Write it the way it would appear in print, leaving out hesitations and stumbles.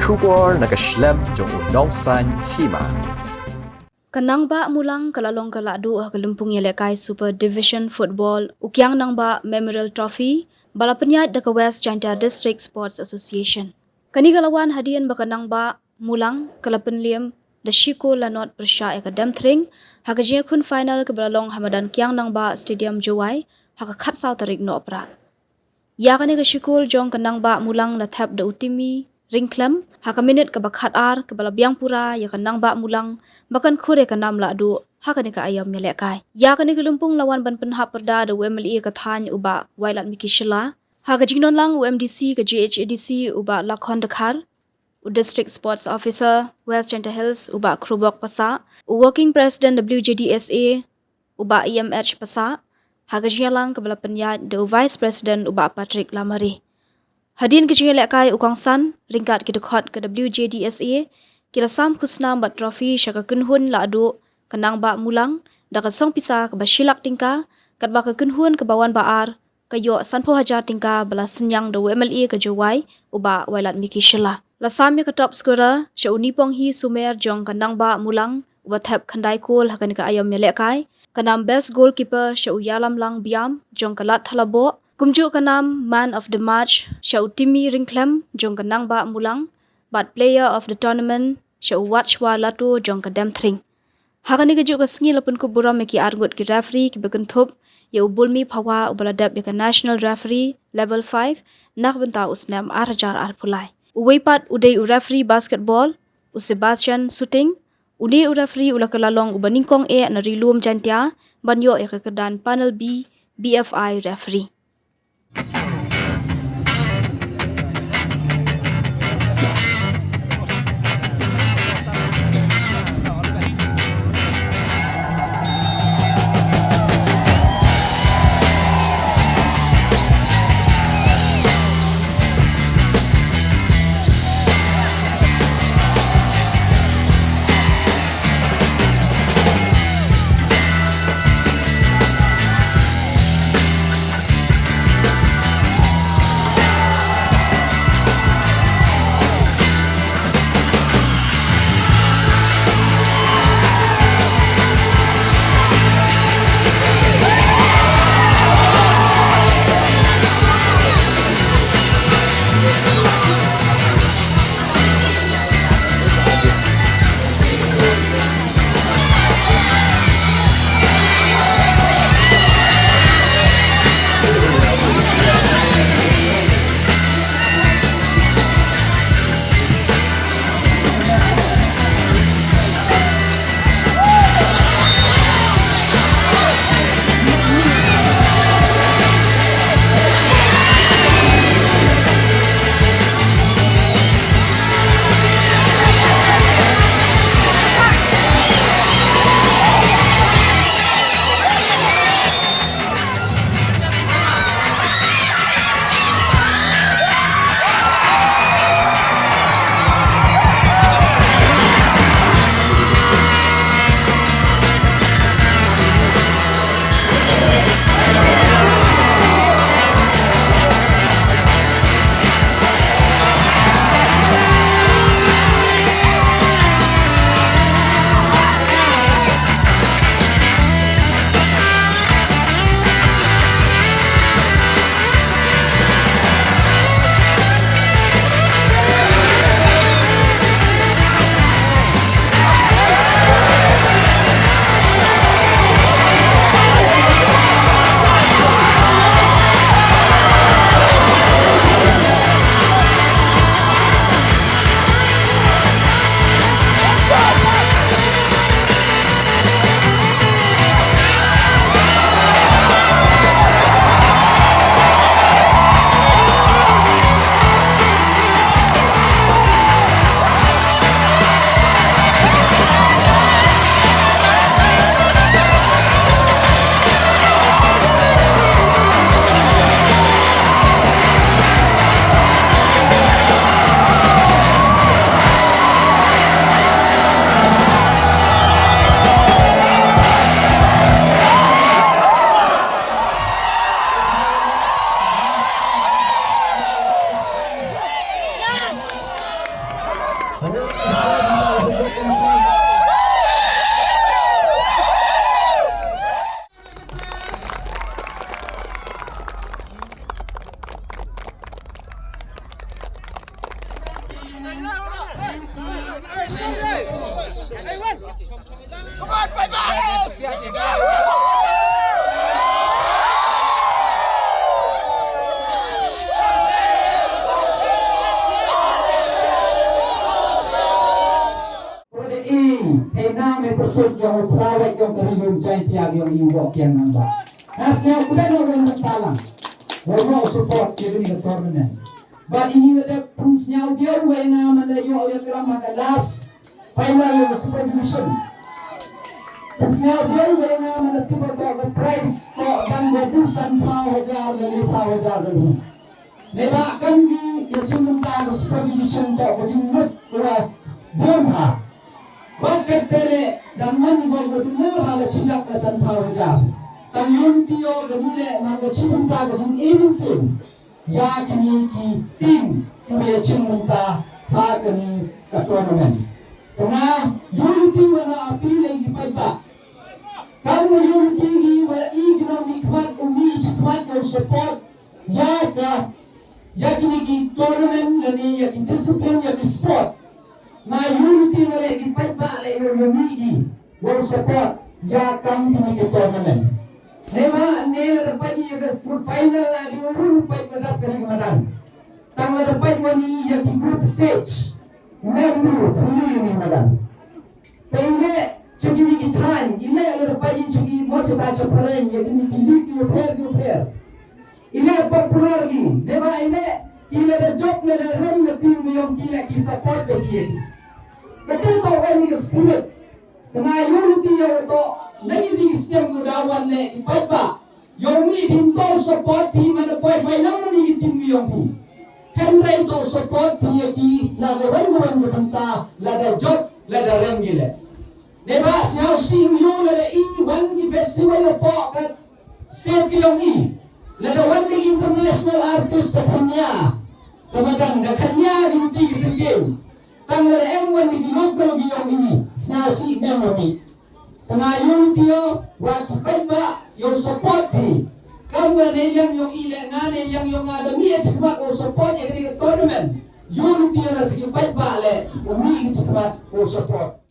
Shubor nakaslem jong unongsan Hima. Nangbah Mulang kalalong kaladu kalumpung yelekai Super Division Football ukyang Nangbah Memorial Trophy balapenyat deka West Janta District Sports Association. Kani kalawan hadian baka Nangbah Mulang kala Pynliem da Shiko lanot persya eka Demthring haka Jingiakhun final ke balalong hamadan kyang Nangbah Stadium Jowai haka khat saw tarik no opera. Ya kani ke Shikul jong ke Nangbah Mulang la thap da utimi ringklem haka minit ke bakhat ar ke bala biang pura ya ke Nangbah Mulang bakan khure ke nam la du haka ni ka ayam nyelekai ya kani ke lumpung lawan ban penhap perda da UMLE ke than uba wailat miki shila haka jingnon lang UMDC ke GHADC uba lakhon dekhar u district sports officer West Janta Hills uba krubok pasa u working president WJDSA uba EMH pasa haka jingalang ke bala penyat da vice president uba Patrick Lamari. Hadian ke Jingiakhun ukang san ringkat ke dekhot ke WJDSA kila sam khusna bat trophy syaka kunhun la adu ke Nangbah Mulang da ka song pisa ke basilak tingka kat ba ke kunhun ke bawan baar ke yo sanpo hajar tingka bala senyang da WMLE ke Jowai uba wailat miki shila la sam ke top scorer sya unipong hi sumer jong ke Nangbah Mulang uba thap khandai kol hakan ke ayam nyelekai kanam best goalkeeper sya uyalam lang biam jong ke lat thalabo kumju kanam man of the match syau timi ringklem jong ke Nangbah Mulang but player of the tournament syau watchwa latu jong ke Demthring hakani ke juk ke sengi lapun ku buram ki argut ki referee ki bekentup ya ubulmi phawa ubaladap ya ke national referee level 5 nak benta usnam arjar arpulai uweipat udai u referee basketball u Sebastian shooting udi u referee ulakalalong ubaningkong na rilum jantia banyo ya ke kedan panel B BFI referee. Hina may pusod yung plawet yung karilong dyan tiyag yung iwak yan ng ba. Nasya ko na naman ng talang. Wala ko support yung yung tournament. But ini ada punsnya dia way nga malayo yung kailang mga last final yung super division. Punsnya dia way nga malatiba to ang price ko banggo dusan pa hajar gali pa hajar gali. Neba kan di yung simunta super division to ko jingmut ko bomba. Bakit tele daman go guduna hala cilak na san pawajar. Tang yuntiyo gamule mga cimunta ga jing eminsin. Ya kini ki tim kuya cimunta ha kani ka tournament. Tanga unity wala apilay gipayba. Kamu unity gi wala ignom ikmat umi ikmat yung support ya kini ki tournament gani ya ki discipline ya ki sport. Na unity na rin ipaypa na yung lumigi yung support ya kang kini ki tournament. Nema nila dapat niya ka final na di mo pay madap ka ni madan. Tang dapat mo ni ya ki group stage. Member tuloy ni madan. Tayle chigi ni kitan ile ala dapat ni chigi mo chata chapareng ya kini ki league repair. Ile popular gi. Nema ile kila da job na da ram na team yung kila ki support bagi. Nakita ko ni spirit. Kena unity ya to naging system gudawan le ipaiba. Yung ni hinto support ti mana boy final na ni team yung pi. Henry to support ti ki la gawan gudanta la da job la da rengile. Deba siya si yung la da one ni festival po kat state yung la da one ni international artist ta kanya. Kamagang da kanya di sige. Tanggal M1 di local giyong ini snasi memory. Tengah unity yo waktu pemba yung support di. Kamu na yung ile ngane yung ada miya cikmat o support yang di tournament. Unity yo na sige pemba le umi cikmat o support.